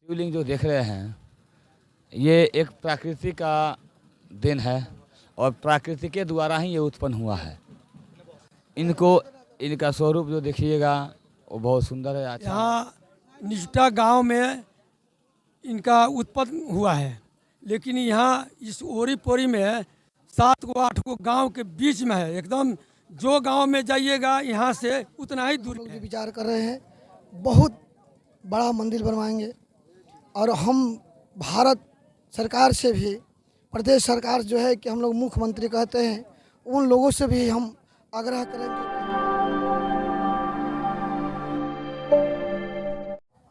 शिवलिंग जो देख रहे हैं ये एक प्रकृति का देन है और प्रकृति के द्वारा ही ये उत्पन्न हुआ है। इनका स्वरूप जो देखिएगा वो बहुत सुंदर है। अच्छा, यहाँ निजुटा गांव में इनका उत्पन्न हुआ है, लेकिन यहाँ इस ओरी पोरी में 7 को 8 को गांव के बीच में है। एकदम जो गांव में जाइएगा यहाँ से उतना ही दूर लोग विचार कर रहे हैं, बहुत बड़ा मंदिर बनवाएंगे। और हम भारत सरकार से भी, प्रदेश सरकार जो है कि हम लोग मुख्यमंत्री कहते हैं, उन लोगों से भी हम आग्रह करेंगे।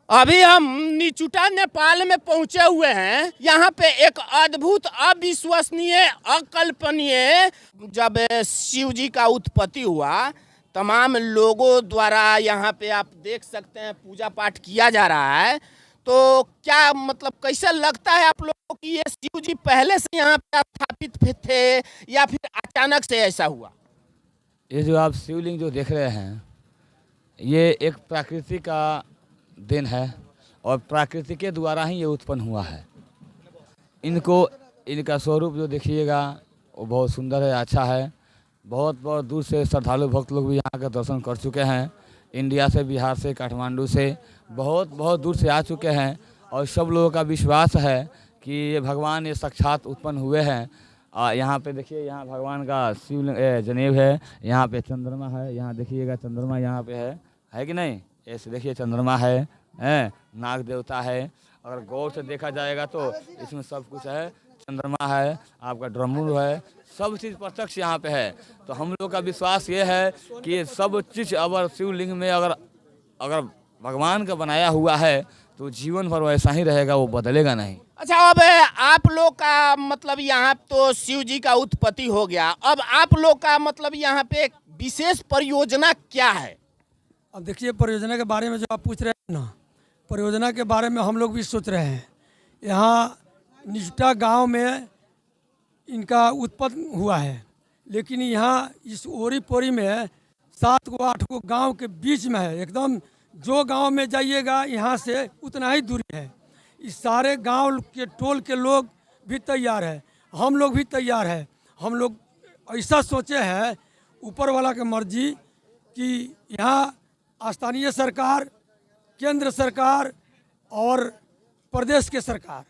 अभी हम निचुटा नेपाल में पहुंचे हुए हैं। यहाँ पे एक अद्भुत, अविश्वसनीय, अकल्पनीय, जब शिव जी का उत्पत्ति हुआ, तमाम लोगों द्वारा यहाँ पे आप देख सकते हैं पूजा पाठ किया जा रहा है। तो क्या मतलब कैसा लगता है आप लोगों को कि ये शिव जी पहले से यहाँ पे स्थापित थे या फिर अचानक से ऐसा हुआ? ये जो आप शिवलिंग जो देख रहे हैं ये एक प्रकृति का देन है और प्रकृति के द्वारा ही ये उत्पन्न हुआ है। इनका स्वरूप जो देखिएगा वो बहुत सुंदर है, अच्छा है। बहुत बहुत दूर से श्रद्धालु भक्त लोग भी यहाँ के दर्शन कर चुके हैं। इंडिया से, बिहार से, काठमांडू से बहुत दूर से आ चुके हैं और सब लोगों का विश्वास है कि ये भगवान ये साक्षात उत्पन्न हुए हैं। यहाँ पे देखिए, यहाँ भगवान का शिव जनेब है, यहाँ पे चंद्रमा है, यहाँ देखिएगा चंद्रमा यहाँ पे है कि नहीं? ऐसे देखिए चंद्रमा है, नाग देवता है। अगर गौर से देखा जाएगा तो इसमें सब कुछ है। चंद्रमा है, आपका ड्रमरू है, सब चीज़ प्रत्यक्ष यहाँ पे है। तो हम लोग का विश्वास ये है कि सब चीज़ अगर शिवलिंग में अगर भगवान का बनाया हुआ है तो जीवन भर वैसा ही रहेगा, वो बदलेगा नहीं। अच्छा, अब आप लोग का मतलब यहाँ तो शिव जी का उत्पत्ति हो गया, अब आप लोग का मतलब यहाँ पे एक विशेष परियोजना क्या है? अब देखिए, परियोजना के बारे में जो आप पूछ रहे हैं ना, परियोजना के बारे में हम लोग भी सोच रहे हैं। यहाँ निजुटा गांव में इनका उत्पन्न हुआ है, लेकिन यहाँ इस ओरी पोरी में 7 को 8 को गांव के बीच में है। एकदम जो गांव में जाइएगा यहाँ से उतना ही दूरी है। इस सारे गांव के टोल के लोग भी तैयार है, हम लोग भी तैयार है। हम लोग ऐसा सोचे हैं, ऊपर वाला की मर्जी, कि यहाँ स्थानीय सरकार, केंद्र सरकार और प्रदेश के सरकार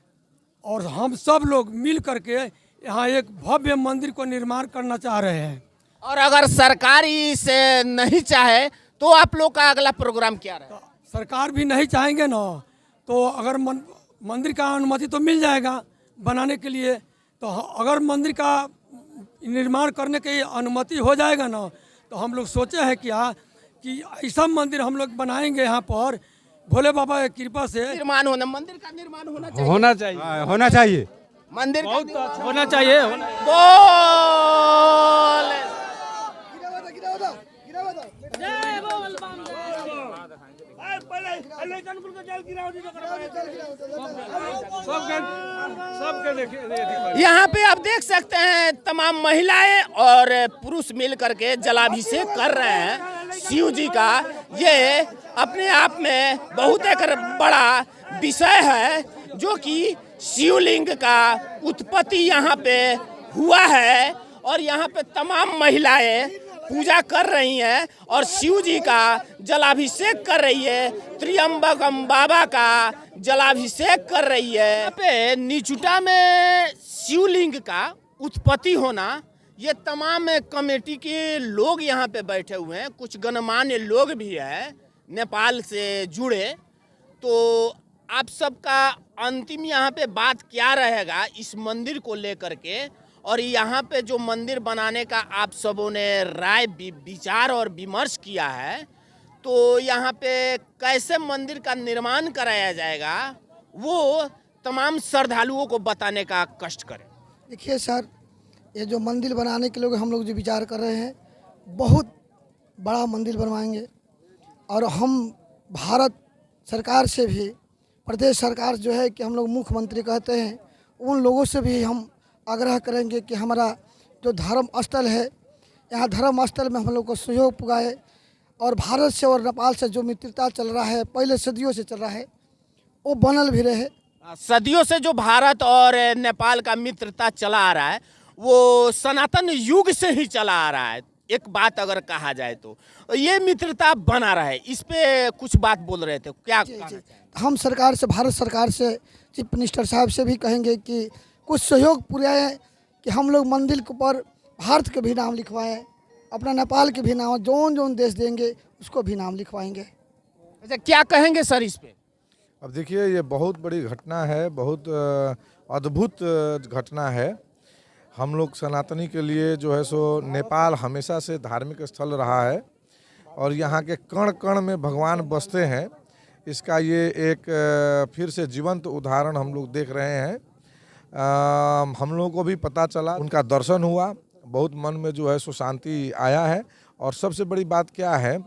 और हम सब लोग मिल करके यहाँ एक भव्य मंदिर को निर्माण करना चाह रहे हैं। और अगर सरकार इसे नहीं चाहे तो आप लोग का अगला प्रोग्राम क्या रहेगा? तो सरकार भी नहीं चाहेंगे ना, तो अगर मंदिर का अनुमति तो मिल जाएगा बनाने के लिए। तो अगर मंदिर का निर्माण करने की अनुमति हो जाएगा ना, तो हम लोग सोचे हैं कि ऐसा मंदिर हम लोग बनाएंगे यहाँ पर, भोले बाबा की कृपा से। मंदिर का निर्माण होना चाहिए, होना चाहिए मंदिर बहुत अच्छा होना चाहिए। यहाँ पे आप देख सकते हैं तमाम महिलाएं और पुरुष मिल करके जलाभिषेक कर रहे हैं शिव जी का। ये अपने आप में बहुत एक बड़ा विषय है, जो कि शिवलिंग का उत्पत्ति यहाँ पे हुआ है और यहाँ पे तमाम महिलाएं पूजा कर रही हैं और शिव जी का जलाभिषेक कर रही है, त्रियंबकम बाबा का जलाभिषेक कर रही है। यहाँ पे निचुटा में शिवलिंग का उत्पत्ति होना, ये तमाम कमेटी के लोग यहाँ पे बैठे हुए हैं, कुछ गणमान्य लोग भी हैं नेपाल से जुड़े। तो आप सबका अंतिम यहाँ पे बात क्या रहेगा इस मंदिर को लेकर के, और यहाँ पे जो मंदिर बनाने का आप सबों ने राय विचार और विमर्श किया है, तो यहाँ पे कैसे मंदिर का निर्माण कराया जाएगा वो तमाम श्रद्धालुओं को बताने का कष्ट करें। देखिए सर, ये जो मंदिर बनाने के लोग हम लोग जो विचार कर रहे हैं, बहुत बड़ा मंदिर बनवाएंगे। और हम भारत सरकार से भी, प्रदेश सरकार जो है कि हम लोग मुख्यमंत्री कहते हैं, उन लोगों से भी हम आग्रह करेंगे कि हमारा जो धर्म स्थल है, यहाँ धर्म स्थल में हम लोग को सहयोग पुगाए। और भारत से और नेपाल से जो मित्रता चल रहा है, पहले सदियों से चल रहा है, वो बनल भी रहे। सदियों से जो भारत और नेपाल का मित्रता चला आ रहा है वो सनातन युग से ही चला आ रहा है। एक बात अगर कहा जाए तो ये मित्रता बना रहे, इस पे कुछ बात बोल रहे थे, क्या कहना चाहें? हम सरकार से, भारत सरकार से, चीफ मिनिस्टर साहब से भी कहेंगे कि कुछ सहयोग पुराएं कि हम लोग मंदिर के ऊपर भारत के भी नाम लिखवाएं, अपना नेपाल के भी नाम, जोन जोन देश देंगे उसको भी नाम लिखवाएंगे। अच्छा, क्या कहेंगे सर इस पे? अब देखिए, ये बहुत बड़ी घटना है, बहुत अद्भुत घटना है। हम लोग सनातनी के लिए जो है सो नेपाल हमेशा से धार्मिक स्थल रहा है और यहाँ के कण कण में भगवान बसते हैं। इसका ये एक फिर से जीवंत उदाहरण हम लोग देख रहे हैं। हम लोगों को भी पता चला, उनका दर्शन हुआ, बहुत मन में जो है सो शांति आया है। और सबसे बड़ी बात क्या है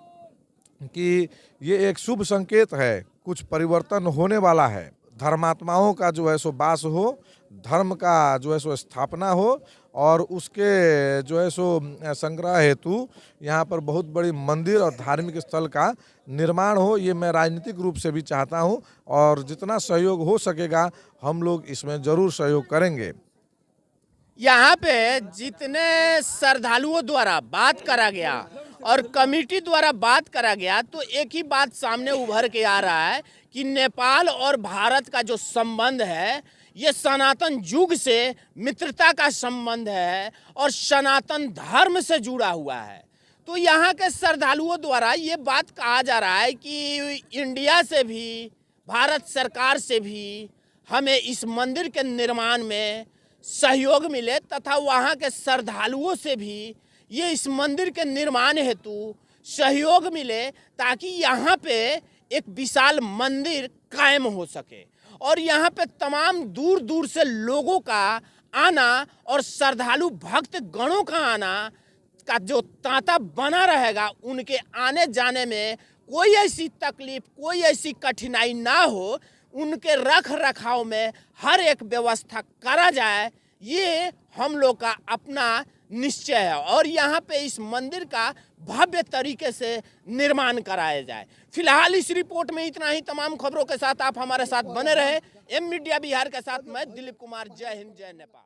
कि ये एक शुभ संकेत है, कुछ परिवर्तन होने वाला है। धर्मात्माओं का जो है सो वास हो, धर्म का जो है सो स्थापना हो और उसके जो है सो संग्रह हेतु यहाँ पर बहुत बड़ी मंदिर और धार्मिक स्थल का निर्माण हो। ये मैं राजनीतिक रूप से भी चाहता हूँ और जितना सहयोग हो सकेगा हम लोग इसमें ज़रूर सहयोग करेंगे। यहाँ पे जितने श्रद्धालुओं द्वारा बात करा गया और कमेटी द्वारा बात करा गया तो एक ही बात सामने उभर के आ रहा है कि नेपाल और भारत का जो संबंध है ये सनातन युग से मित्रता का संबंध है और सनातन धर्म से जुड़ा हुआ है। तो यहाँ के श्रद्धालुओं द्वारा ये बात कहा जा रहा है कि इंडिया से भी, भारत सरकार से भी हमें इस मंदिर के निर्माण में सहयोग मिले तथा वहाँ के श्रद्धालुओं से भी ये इस मंदिर के निर्माण हेतु सहयोग मिले ताकि यहाँ पे एक विशाल मंदिर कायम हो सके और यहाँ पे तमाम दूर दूर से लोगों का आना और श्रद्धालु भक्त गणों का आना का जो तांता बना रहेगा, उनके आने जाने में कोई ऐसी तकलीफ, कोई ऐसी कठिनाई ना हो, उनके रख रखाव में हर एक व्यवस्था करा जाए, ये हम लोग का अपना निश्चय है और यहाँ पे इस मंदिर का भव्य तरीके से निर्माण कराया जाए। फिलहाल इस रिपोर्ट में इतना ही। तमाम खबरों के साथ आप हमारे साथ बने रहे। एम मीडिया बिहार के साथ मैं दिलीप कुमार। जय हिंद, जय नेपाल।